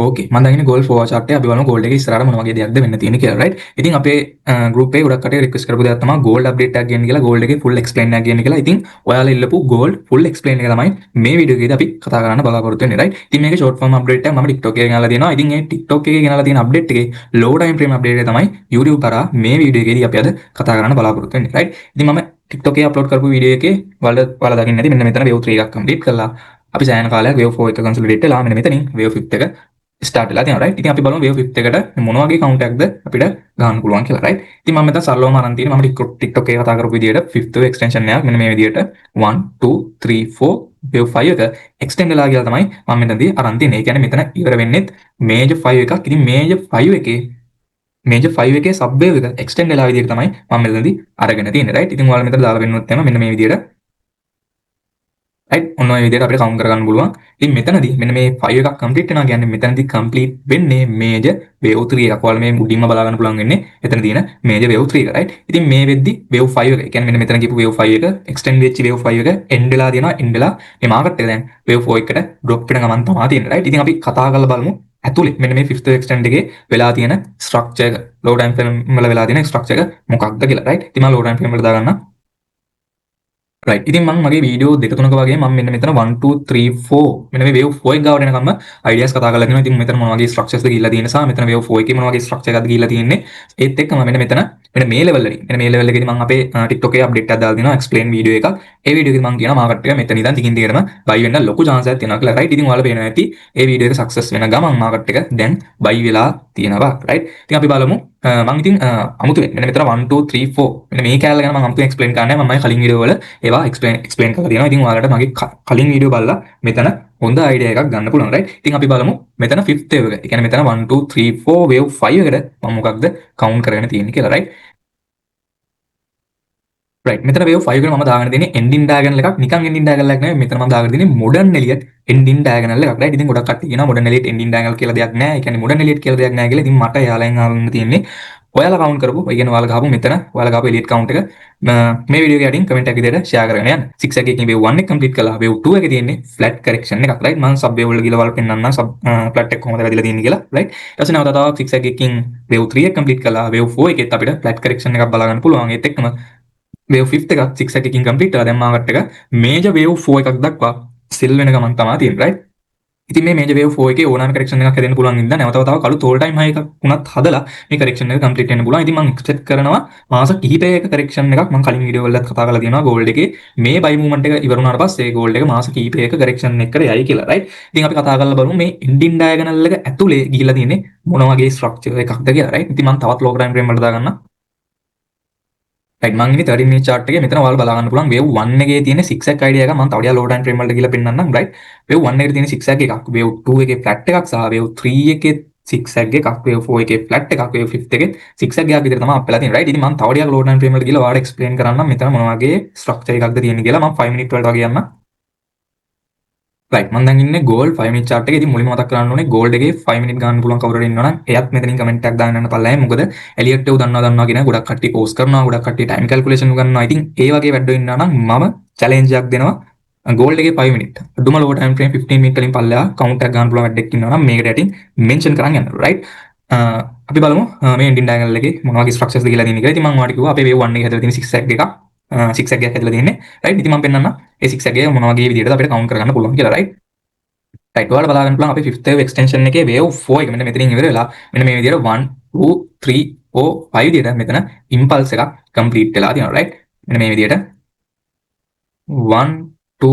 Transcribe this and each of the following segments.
ඕකේ මම දැන් ඉන්නේ goal forward chart එක අපි බලමු gold එකේ ඉස්සරහට මොන වගේ දෙයක්ද වෙන්න තියෙන්නේ කියලා right. ඉතින් අපේ group එකේ ගොඩක් කටේ request කරපු දෙයක් තමයි gold update එකක් ගන්න කියලා gold එකේ full explain එකක් ගන්න කියලා. ඉතින් ඔයාලා ඉල්ලපු gold full explain එක තමයි මේ වීඩියෝ එකේදී අපි කතා කරන්න බලාපොරොත්තු වෙන්නේ right. ඉතින් මේකේ short form update එකක් මම TikTok එකේ ගෙනලා දෙනවා. ඉතින් මේ TikTok එකේ ගෙනලා තියෙන update එකේ low time frame update එක තමයි YouTube කරා මේ වීඩියෝ එකේදී අපි අද කතා කරන්න බලාපොරොත්තු වෙන්නේ right. ඉතින් මම TikTok එකේ upload කරපු වීඩියෝ එකේ ඔයාලා දකින්න ඇති මෙන්න මෙතන wave 3 එකක් complete කරලා අපි සෑහෙන කාලයක් wave 4 එක consolidate වෙලා මෙන්න මෙතනින් wave 5 එක ස්ටාර්ට් වෙලා තියෙනවා right. ඉතින් අපි බලමු wave 5 එකට මොන වගේ count එකක්ද අපිට ගන්න පුළුවන් කියලා right. ඉතින් මම මෙතන සරලවම අරන් තියෙන්නේ මම TikTok එකේ කතා කරපු විදිහට 5th wave extension එකක් මෙන්න මේ විදිහට 1 2 3 4 wave 5 එක extend වෙලා කියලා තමයි මම මෙතනදී අරන් තියෙන්නේ. ඒ කියන්නේ මෙතන ඉවර වෙන්නේ major 5 එකක්. ඉතින් major 5 එකේ sub wave එක extend වෙලා විදිහට තමයි මම මෙතනදී අරගෙන තියෙන්නේ right. ඉතින් ඔයාලා මෙතන දාලා වෙන්නොත් එනවා මෙන්න මේ විදිහට right. ඔන්න ඔය විදිහට අපිට count කරගන්න පුළුවන්. ඉතින් මෙතනදී මෙන්න මේ 5 එකක් complete වෙනවා කියන්නේ මෙතනදී complete වෙන්නේ major wave 3 එකක්. ඔයාලා මේ මුඩින්ම බලා ගන්න පුළුවන් වෙන්නේ එතන තියෙන major wave 3 එක right. ඉතින් මේ වෙද්දි wave 5 එක කියන්නේ මෙන්න මෙතන කියපු wave 5 එක extend වෙච්ච wave 5 එක end වෙලා තියෙනවා. end වෙලා මේ market එක දැන් wave 4 එකට drop වෙන ගමන් තමයි තියෙන්නේ right. ඉතින් අපි කතා කරලා බලමු ඇතුලේ මෙන්න මේ 5th extend එකේ වෙලා තියෙන structure එක low time frame වල වෙලා තියෙන structure එක මොකක්ද කියලා right. ඉතින් මම low time frame වලට දාගන්නම් right. ඉතින් මම මගේ වීඩියෝ දෙක තුනක වගේ මම මෙන්න මෙතන 1 2 3 4 මෙන්න මේ wave 4 එක ගාවට එනකම්ම ideas කතා කරලා තියෙනවා. ඉතින් මෙතන මොන වගේ structures ද ගිහිල්ලා තියෙන සහ මෙතන wave 4 එකේ මොන වගේ structure එකක්ද ගිහිල්ලා තියෙන්නේ ඒත් එක්කම මෙන්න මෙතන මෙන්න මේ level වලින් මෙන්න මේ level එකේදී මම අපේ TikTok එකේ update එකක් දාලා දෙනවා explain video එකක්. ඒ video එකේදී මම කියනවා market එක මෙතන ඉඳන් දිගින් දිගටම buy වෙන්න ලොකු chance එකක් තියෙනවා කියලා right. ඉතින් ඔයාලා පේනවා ඇති ඒ video එක success වෙන ගමන් market එක දැන් buy වෙලා තියෙනවා right. ඉතින් අපි බලමු මම ඉතින් අමුතුවෙන් මෙන්න මෙතන 1 2 3 4 මෙන්න මේ කැලේ ගැන මම අමුතුවෙන් explain කරන්නේ මම කලින් වීඩියෝ වල ඒවා explain කරලා තියෙනවා. ඉතින් ඔයාලට මගේ කලින් වීඩියෝ බලලා මෙතන හොඳ idea එකක් ගන්න පුළුවන් right. ඉතින් අපි බලමු මෙතන 5th wave එක. ඒ කියන්නේ මෙතන 1 2 3 4 wave 5 එකට මම මොකක්ද count කරගෙන තියෙන්නේ කියලා right. right. මෙතන wave 5 එකට මම දාගෙන තියෙන්නේ ending diagonal එකක්. නිකන් ending diagonal එකක් නෙවෙයි. මෙතන මම දාගෙන තියෙන්නේ modern Elliott ending diagonal එකක් right. ඉතින් ගොඩක් කට්ටිය කියනවා modern Elliott ending diagonal කියලා දෙයක් නැහැ. ඒ කියන්නේ modern Elliott කියලා දෙයක් නැහැ කියලා. ඉතින් මට එයාලෙන් අහන්න තියෙන්නේ ඔයාලා count කරපු ඒ කියන්නේ ඔයාලා ගහපු මෙතන ඔයාලා ගහපු Elliott count එක මේ වීඩියෝ එකේ යටින් comment එකක් විදිහට share කරගෙන යන්න. 6 එකකින් wave 1 එක complete කළා. wave 2 එකේ තියෙන්නේ flat correction එකක් right. මම sub wave වල ගිහලා බලලා පෙන්නන්නම් sub flat එක කොහොමද වැදිලා තියෙන්නේ කියලා right. ඊට පස්සේ නැවත තව 6 එකකින් wave 3 එක complete කළා. wave 4 එකෙත් අපිට flat correction එකක් බලා ගන්න පුළුවන්. ඒත් එක්කම wave 5th එකත් 6 එකකින් complete කරලා දැන් මාකට් එක major wave 4 එකක් දක්වා sell වෙන ගමන් තමයි තියෙන්නේ right. ඉතින් මේ major wave 4 එකේ ඕනෑම correction එකක් හැදෙන්න පුළුවන් ඉඳන් නැවතව තව කළු toll time high එකක් වුණත් හදලා මේ correction එක complete වෙන්න පුළුවන්. ඉතින් මම expect කරනවා මාස කිහිපයක correction එකක් මම කලින් වීඩියෝ වලත් කතා කරලා තියෙනවා gold එකේ මේ buy movement එක ඉවර වුණාට පස්සේ gold එක මාස කිහිපයක correction එකකට යයි කියලා right. ඉතින් අපි කතා කරලා බලමු මේ ending diagonal එක ඇතුලේ ගිහිලා තියෙන්නේ මොන වගේ structure එකක්ද කියලා right. ඉතින් මම තවත් low time frame වලට දාගන්නම් right. මම ඉන්නේ 30 minute chart එකේ මෙතන ඔයාලා බලා ගන්න පුළුවන් wave 1 එකේ තියෙන zigzag idea එක මම තව ටිකක් low time frame වලට ගිහලා පෙන්නන්නම් right. wave 1 එකේ තියෙන zigzag එකක් wave 2 එකේ flat එකක් සහ wave 3 එකේ zigzag එකක් wave 4 එකේ flat එකක් wave 5 එකේ zigzag එකක් විතර තමයි අප් වෙලා තියෙන්නේ right. ඉතින් මම තව ටිකක් low time frame වලට ගිහලා ඔයාලට explain කරන්නම් මෙතන මොන වගේ structure එකක්ද තියෙන්නේ කියලා. මම 5 minute වලට වගේ යන්න right. මම දැන් ඉන්නේ gold 5 minute chart එකේ. ඉතින් මුලින්ම මතක් කරගන්න ඕනේ gold එකේ 5 minute ගන්න පුළුවන් කවුරු හරි ඉන්නවා නම් එයත් මෙතනින් comment එකක් දාන්න යන්න පල්ලෙයි. මොකද Elliott එක දන්නවා කියන ගොඩක් කට්ටිය post කරනවා, ගොඩක් කට්ටිය time calculation උගන්වනවා. ඉතින් ඒ වගේ වැඩෝ ඉන්නවා නම් මම challenge එකක් දෙනවා gold එකේ 5 minute අඩුම low time frame 15 minute වලින් පල්ලෙහා count එකක් ගන්න පුළුවන් වැඩක් ඉන්නවා නම් මේකට යටින් mention කරන් යන්න right. අපි බලමු මේ ending diagonal එකේ මොන වගේ structures ද කියලා තියෙන කියලා. ඉතින් මම ඔයාලට කිව්වා අපේ wave 1 එකේ හැදලා තියෙන zigzag එකක් 6 එකක් හැදලා තියෙන්නේ right. ඉතින් මම පෙන්නන්නම් ඒ 6 එකේ මොන වගේ විදිහටද අපිට count කරගන්න පුළුවන් කියලා right. right. ඔයාලා බලා ගන්න පුළුවන් අපේ 5th wave extension එකේ wave 4 එක මෙන්න මෙතනින් ඉවර වෙලා මෙන්න මේ විදිහට 1 2 3 4 5 විදිහට මෙතන impulse එකක් complete වෙලා තියෙනවා right. මෙන්න මේ විදිහට 1 2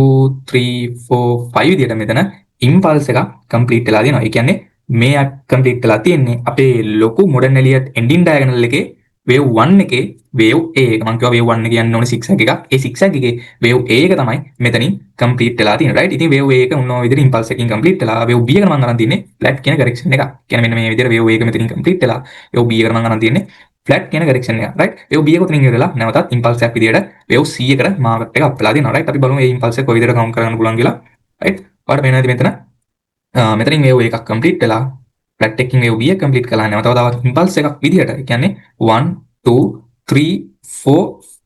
3 4 5 විදිහට මෙතන impulse එකක් complete වෙලා තියෙනවා. ඒ කියන්නේ මේ complete වෙලා තියෙන්නේ අපේ ලොකු modern Elliott ending diagonal එකේ wave 1 එකේ wave A එක. මම කිව්වා wave 1 එක කියන්නේ ඕනේ zigzag එකක්. ඒ zigzag එකේ wave A එක තමයි මෙතනින් complete වෙලා තියෙන්නේ right. ඉතින් wave A එක උන්ව විදිහට impulse එකකින් complete වෙලා wave B එකට මම අරන් තින්නේ flat කියන correction එක. කියන්නේ මෙන්න මේ විදිහට wave A එක මෙතනින් complete වෙලා wave B එකට මම අරන් තින්නේ flat කියන correction එක right. wave B එක උතනින් ඉවරලා නැවතත් impulse එකක් විදිහට wave C එකට market එක up වෙලා තියෙනවා right. අපි බලමු මේ impulse එක කොයි විදිහට count කරගන්න පුළුවන් කියලා right. ඔයාලට පේනවා මෙතන මෙතනින් wave එකක් complete වෙලා flat එකකින් wave B එක complete කළා නැවතව තවත් impulse එකක් විදිහට. ඒ කියන්නේ 1 2 3 4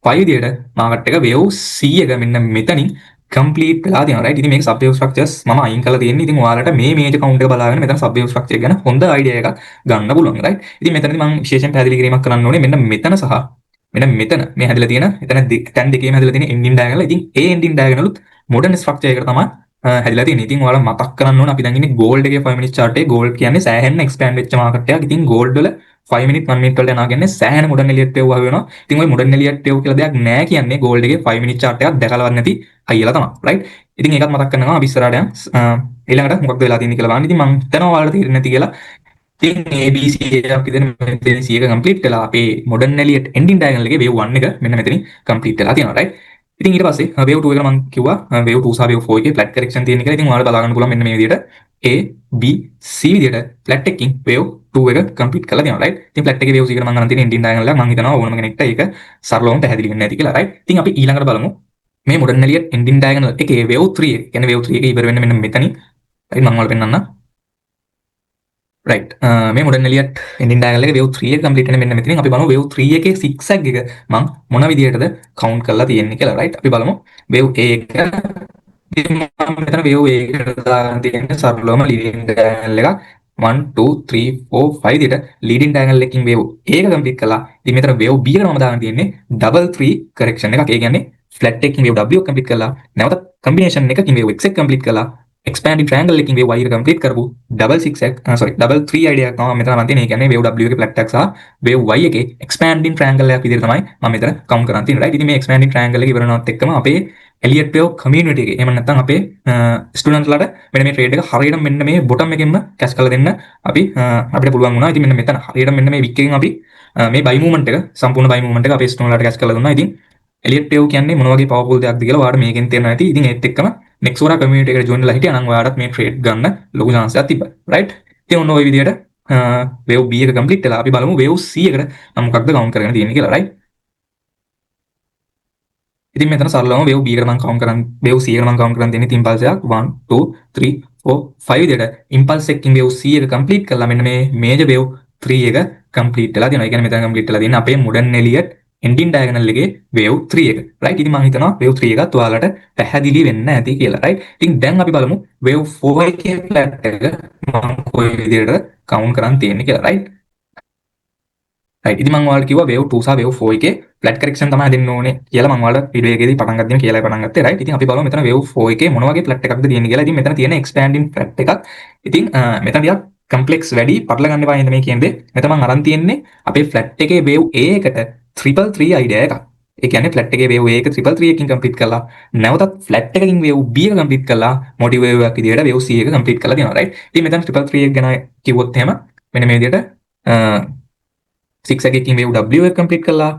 5 විදිහට මාකට් එක wave C එක මෙන්න මෙතනින් කම්ප්ලීට් වෙලා තියෙනවා right. ඉතින් මේක සබ් වේව් ස්ට්‍රක්චර්ස් මම අයින් කරලා තියෙන්නේ. ඉතින් ඔයාලට මේ මේජර් කවුන්ට් එක බලාගෙන මෙතන සබ් වේව් ස්ට්‍රක්චර් ගැන හොඳ අයිඩියා එකක් ගන්න පුළුවන් right. ඉතින් මෙතනදී මම විශේෂයෙන් පැහැදිලි කිරීමක් කරන්න ඕනේ මෙන්න මෙතන සහ මෙතන මේ හැදලා තියෙන එතන තැන් දෙකේම හැදලා තියෙන එන්ඩින් ඩයගනල්. ඉතින් ඒ එන්ඩින් ඩයගනලුත් මොඩර්න් ස්ට්‍රක්චර් එකකට තමයි හැදලා තියෙන්නේ. ඉතින් ඔයාලා මතක් කරන්න ඕන අපි දැන් ඉන්නේ ගෝල්ඩ් එකේ 5 minute chart එකේ ගෝල්ඩ් කියන්නේ සෑහෙන්න එක්ස්පෑන්ඩ් වෙච්ච මාකට් එකක්. ඉතින් ගෝල්ඩ් වල 5 minute 1 minute වලට යනවා කියන්නේ සෑහෙන මොඩර්න් එලියට් වේව් වගේ වෙනවා. ඉතින් ওই මොඩර්න් එලියට් වේව් කියලා දෙයක් නැහැ කියන්නේ ගෝල්ඩ් එකේ 5 minute chart එකක් දැකලවත් නැති අයියලා තමයි. right. ඉතින් ඒකත් මතක් කරනවා අපි ඉස්සරහට යන් ඊළඟට මොකක්ද වෙලා තියෙන්නේ කියලා බලන්න. ඉතින් මම හිතනවා ඔයාලට තේරෙන්නේ නැති කියලා. ඉතින් ABC එකක් විදිහට මෙතන C එක කම්ප්ලීට් වෙලා අපේ මොඩර්න් එලියට් එන්ඩින් ඩයගනල් එකේ වේව් 1 එක මෙන්න මෙතනින් කම්ප්ලීට් වෙලා තියෙනවා. right. ඉතින් ඊට පස්සේ වේව් 2 එකට මම කිව්වා වේව් 2 සහ වේව් 4 එකේ ෆ්ලැට් කරෙක්ෂන් තියෙන කියලා. ඉතින් ඔයාලට බලා ගන්න පුළුවන් මෙන්න මේ විදිහට A B C විදිහට ෆ්ලැට් එකකින් වේව් 2 එක කම්ප්ලීට් කරලා තියෙනවා. right. ඉතින් ෆ්ලැට් එකේ වේව් C එකට මම අරන් තියෙන එන්ඩින් ඩයගනල් එක මම හිතනවා ඕනම කෙනෙක්ට ඒක සරලවම පැහැදිලි වෙන්නේ නැති කියලා. right. ඉතින් අපි ඊළඟට බලමු මේ මොඩර්න් එලියට් එන්ඩින් ඩයගනල් එකේ වේව් 3 එක. කියන්නේ වේව් 3 එක ඉවර වෙන්නේ මෙන්න මෙතනින්. right. මම ඔයාලට පෙන්නන්නම්. right. මේ මොඩර්න් එලියට් එන්ඩින් ඩයගනල් එකේ වේව් 3 එක කම්ප්ලීට් වෙන මෙන්න මෙතනින්. අපි බලමු වේව් 3 එකේ zigzag එක මම මොන විදිහටද කවුන්ට් කරලා තියෙන්නේ කියලා. right. අපි බලමු වේව් A එක ඉතින් මම මෙතන වේව් A එකට දාගෙන තියෙන සරලවම ලීඩින් ඩයගනල් එකක් 1 2 3 4 5 විදිහට ලීඩින් ඩයගනල් එකකින් වේව් A එක කම්ප්ලීට් කළා. ඉතින් මෙතන වේව් B එකට මම දාගෙන තියෙන්නේ ඩබල් 3 කරෙක්ෂන් එකක්. ඒ කියන්නේ ෆ්ලැට් එකකින් වේව් W කම්ප්ලීට් කළා. නැවත කම්බිනේෂන් එකකින් වේව් X එක කම්ප්ලීට් කළා. expanding triangle එකකින් වේව් y එක කම්ප්ලීට් කරපු ඩබල් 6 එක ඩබල් 3 අයිඩියා එකක් තමයි මෙතන මම තියෙන්නේ. ඒ කියන්නේ වේව් W එකේ ෆ්ලැට් එකක් සහ වේව් y එකේ expanding triangle එකක් විදිහට තමයි මම මෙතන කවුන්ට් කරන් තියෙන්නේ. right. ඉතින් මේ expanding triangle එක ඉවරනවත් එක්කම අපේ එලියට් වේව් කමියුනිටි එකේ එහෙම නැත්නම් අපේ ස්ටුඩන්ට්ලාට මෙන්න මේ ට්‍රේඩ් එක හරියට මෙන්න මේ බොටම් එකෙන්ම කැෂ් කරලා දෙන්න අපිට පුළුවන් වුණා. ඉතින් මෙන්න මෙතන හරියට මෙන්න මේ වික් එකෙන් අපි මේ බයි මූවමන්ට් එක සම්පූර්ණ බයි මූවමන්ට් එක අපේ ස්ටුඩන්ට්ලාට කැෂ් කරලා දුන්නා. ඉතින් එලියට් වේව් කියන්නේ මොන වගේ පවර්ෆුල් දෙයක්ද කියලා ඔයාලට මේකෙන් තේරෙනවා ඇති. ඉතින් ඒත් එක්කම නෙක්සෝරා කමියුනිටි එකට ජොයින් වෙලා හිටියා නම් ඔයාලට මේ ට්‍රේඩ් ගන්න ලොකු chance එකක් තිබ්බා. right. ඉතින් ඔන්න ඔය විදිහට වේව් B එක කම්ප්ලීට් වෙලා අපි බලමු වේව් C එකට මම මොකක්ද කවුන්ට් කරගෙන තියෙන්නේ කියලා. right. ඉතින් මෙතන සරලවම වේව් B එකට මම කවුන්ට් කරන් වේව් C එකට මම කවුන්ට් කරන් තියෙන්නේ ඉම්පල්ස් එකක් 1 2 3 4 5 විදිහට ඉම්පල්ස් එකකින් වේව් C එක කම්ප්ලීට් කළා. මෙන්න මේ මේජර් වේව් 3 එක කම්ප්ලීට් වෙලා තියෙනවා. ඒ කියන්නේ මෙතන කම්ප්ලීට් වෙලා තියෙන්නේ අපේ මොඩර්න් එලියට් එන්ඩින් ඩයගනල් එකේ වේව් 3 එක. right. ඉතින් මම හිතනවා වේව් 3 එකත් ඔයාලට පැහැදිලි වෙන්න ඇති කියලා. right. ඉතින් දැන් අපි බලමු වේව් 4 එකේ ෆ්ලැට් එක මම කොයි විදිහටද කවුන්ට් කරන් තියෙන්නේ කියලා. right. right. ඉතින් මම ඔයාලට කිව්වා වේව් 2 සහ වේව් 4 එකේ ෆ්ලැට් කරෙක්ෂන් තමයි දෙන්න ඕනේ කියලා මම ඔයාලට වීඩියෝ එකේදී පටන් ගත්තම කියලා පටන් ගත්තේ. right. ඉතින් අපි බලමු මෙතන වේව් 4 එකේ මොන වගේ ෆ්ලැට් එකක්ද තියෙන්නේ කියලා. ඉතින් මෙතන තියෙන expanding ෆ්ලැට් එකක්. ඉතින් මෙතන ටිකක් කම්ප්ලෙක්ස් වැඩි පටල ගන්න එපා මේ කියන්නේ. මෙතන මම අරන් තියෙන්නේ අපේ ෆ්ලැට් එකේ වේව් A එකට 333 අයිඩියා එකක්. ඒ කියන්නේ ෆ්ලැට් එකේ වේව් A එක 333 එකකින් කම්ප්ලීට් කළා. නැවතත් ෆ්ලැට් එකකින් වේව් B එක කම්ප්ලීට් කළා. මොටිව් වේව් එකක් විදිහට වේව් C එක කම්ප්ලීට් කරලා දෙනවා. right. ඉතින් මෙතන 333 එක ගැන කිව්වොත් එහෙම මෙන්න මේ විදිහට 6 එකකින් වේව් W එක කම්ප්ලීට් කළා.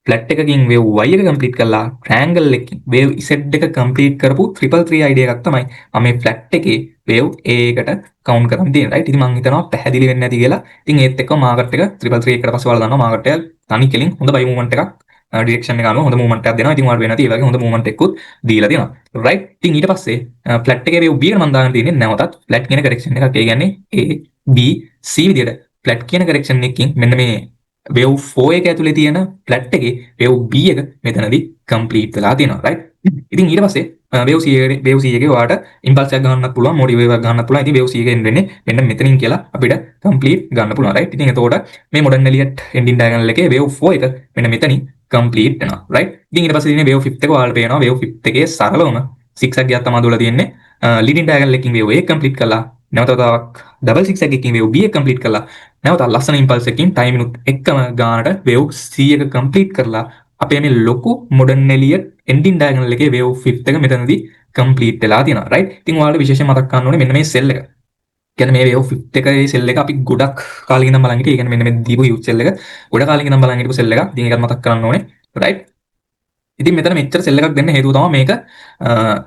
ෆ්ලැට් එකකින් වේව් y එක කම්ප්ලීට් කළා. ට්‍රයැන්ගල් එකකින් වේව් z එක කම්ප්ලීට් කරපු 333 අයිඩියා එකක් තමයි මම මේ ෆ්ලැට් එකේ වේව් A එකට කවුන්ට් කරන් තියෙන්නේ. right. ඉතින් මම හිතනවා පැහැදිලි වෙන්නේ නැති කියලා. ඉතින් ඒත් එක්ක මාකට් එක 333 එකට පස්සේ ඔයාලා දන්නවා මාකට් එක තනි කෙලින් හොඳ බයි මූවමන්ට් එකක් ඩිරෙක්ෂන් එක අනුව හොඳ මූවමන්ට් එකක් දෙනවා. ඉතින් ඔයාලට වෙන නැති ඒ වගේ හොඳ මූවමන්ට් එකකුත් දීලා දෙනවා. right. ඉතින් ඊට පස්සේ ෆ්ලැට් එකේ වේව් B එකට මම දාගෙන තියෙන්නේ නැවතත් ෆ්ලැට් කියන කරෙක්ෂන් එකක්. ඒ කියන්නේ A B C විදියට ෆ්ලැට් කියන කරෙක්ෂන් එකකින් මෙන්න මේ වේව් 4 එක ඇතුලේ තියෙන ෆ්ලැට් එකේ වේව් B එක මෙතනදී කම්ප්ලීට් වෙලා තියෙනවා. right. ඉතින් ඊට පස්සේ වේව් C එකේ ඔයාලට ඉම්පල්ස් එකක් ගන්නත් පුළුවන්, මොඩිව් වේව් එකක් ගන්නත් පුළුවන්. ඉතින් වේව් C එකෙන් වෙන්නේ මෙන්න මෙතනින් කියලා අපිට කම්ප්ලීට් ගන්න පුළුවන්. right. ඉතින් එතකොට මේ මොඩර්න් එලියට් එන්ඩින් ඩයගනල් එකේ වේව් 4 එක මෙන්න මෙතනින් කම්ප්ලීට් වෙනවා. right. ඉතින් ඊට පස්සේ තියෙන වේව් 5 එක ඔයාලට පේනවා වේව් 5 එකේ සරලවම 6 එකක් ගියත් තමයි දුවලා තියෙන්නේ. ලීඩින් ඩයගනල් එකකින් වේව් A කම්ප්ලීට් කළා. නැවතත් 6 එකකින් වේව් B එක කම්ප්ලීට් කළා. නැවත ලස්සන ඉම්පල්ස් එකකින් ටයිම් මිනුට් එකම ගානට වේව් C එක කම්ප්ලීට් කරලා අපේ මේ ලොකු මොඩර්න් එලියට් එන්ඩින් ඩයගනල් එකේ වේව් 5 එක මෙතනදී කම්ප්ලීට් වෙලා තියෙනවා. right. ඉතින් ඔයාලට විශේෂයෙන් මතක් කරගන්න ඕනේ මෙන්න මේ සෙල් එක. කියන්නේ මේ වේව් 5 එකේ සෙල් එක අපි ගොඩක් කාලෙකින් ඉඳන් බලන් හිටියේ. ඒ කියන්නේ මෙන්න මේ දීපු යූත් සෙල් එක ගොඩක් කාලෙකින් ඉඳන් බලන් හිටපු සෙල් එකක්. ඉතින් ඒකත් මතක් කරගන්න ඕනේ. right. ඉතින් මෙතන මෙච්චර සෙල් එකක් දෙන්න හේතුව තමයි මේක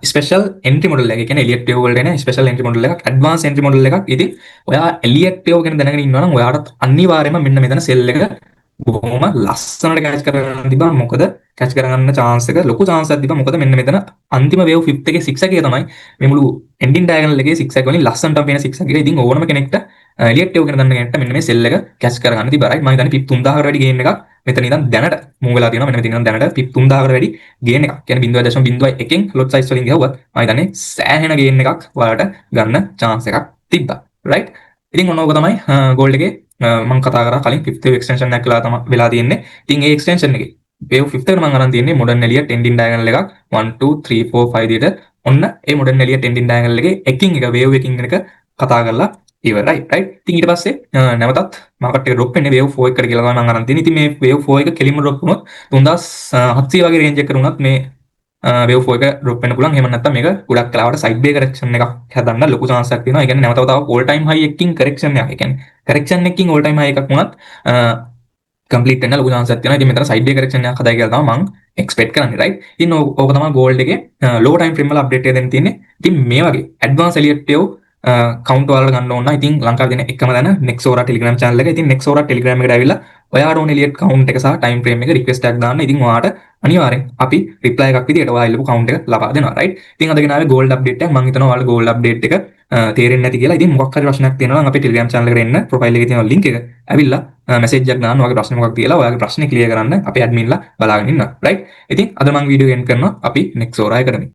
ස්පෙෂල් එන්ට්‍රි මොඩල් එක. ඒ කියන්නේ එලියට් වේව් වලට එන ස්පෙෂල් එන්ට්‍රි මොඩල් එකක්, ඇඩ්වාන්ස් එන්ට්‍රි මොඩල් එකක්. ඉතින් ඔයා එලියට් වේව් ගැන දැනගෙන ඉන්නවා නම් ඔයාට අනිවාර්යයෙන්ම මෙන්න මෙතන සෙල් එක බොහොම ලස්සනට කැච් කරගන්න තිබා. මොකද කැච් කරගන්න chance එක ලොකු chance එකක් තිබා. මොකද මෙන්න මෙතන අන්තිම වේව් 5 එකේ 6 එකේ තමයි මේ මුළු එන්ඩින් ඩයගනල් එකේ 6 එක වලින් ලස්සනට පේන 6 එක. ඉතින් ඕනම කෙනෙක්ට එලියට් වේව් ගැන දන්න කෙනෙක්ට මෙන්න මේ සෙල් එක කැච් කරගන්න තිබා. right. මම හිතන්නේ පිප් 3000කට වැඩි ගේම් එකක් මෙතන ඉඳන් දැනට මූ වෙලා තියෙනවා මෙන්න මෙතන ඉඳන් දැනට පිප් 3000කට වැඩි ගේන් එකක්. කියන්නේ 0.01න් ලොට් සයිස් වලින් ගහුවත් මම හිතන්නේ සෑහෙන ගේන් එකක් ඔයාලට ගන්න chance එකක් තිබ්බා. right? ඉතින් ඔන්න ඕක තමයි gold එකේ මම කතා කරා කලින් 5th wave extension එකක් වෙලා තියෙන්නේ. ඉතින් ඒ extension එකේ wave 5th එකට මම අරන් තියෙන්නේ modern elliott ending diagonal එකක් 1 2 3 4 5 විදිහට. ඔන්න ඒ modern elliott ending diagonal එකේ එකින් එක wave එකින් එක කතා කරලා ඉවරයි. right? ඉතින් ඊට පස්සේ නැවතත් මාකට් එක drop වෙන්නේ wave 4 එකට කියලා තමයි මම අරන් තියෙන්නේ. ඉතින් මේ wave 4 එක කෙලින්ම drop වුණොත් 3700 වගේ range එකකට වුණත් මේ wave 4 එක drop වෙන්න පුළුවන්. එහෙම නැත්නම් මේක ගොඩක් කලාවට side way correction එකක් හදන්න ලොකු chance එකක් තියෙනවා. ඒ කියන්නේ නැවත තව all time high එකකින් correction එකක්. ඒ කියන්නේ correction එකකින් all time high එකක් වුණත් complete වෙන්න ලොකු chance එකක් තියෙනවා. ඉතින් මෙතන side way correction එකක් හදයි කියලා තමයි මම expect කරන්නේ. right? ඉතින් ඕක තමයි gold එකේ low time frame වල update එක දෙන්න තියෙන්නේ. ඉතින් මේ වගේ advanced elliott wave කවුන්ට් වලට ගන්න ඕන නම් ඉතින් ලංකාවේ තියෙන එකම දන Nexora Telegram channel එක. ඉතින් Nexora Telegram එකට ඇවිල්ලා ඔයාට ඕන elliott count එක සහ time frame එක request එකක් දාන්න. ඉතින් ඔයාට අනිවාර්යෙන් අපි reply එකක් විදියට ඔයා ඉල්ලපු count එක ලබා දෙනවා. right? ඉතින් අද ගෙනාවේ gold update එකක්. මම හිතනවා ඔයාලට gold update එක තේරෙන්නේ නැති කියලා. ඉතින් මොකක් හරි ප්‍රශ්නයක් තියෙනවා නම් අපේ Telegram channel එකට එන්න profile එකේ තියෙන link එක ඇවිල්ලා message එකක් දාන්න. ඔයාගේ ප්‍රශ්න මොකක්ද කියලා ඔයාගේ ප්‍රශ්නේ clear කරන්න අපේ admin ලා බලාගෙන ඉන්නවා. right? ඉතින් අද මම වීඩියෝ end කරනවා. අපි Nexora එකට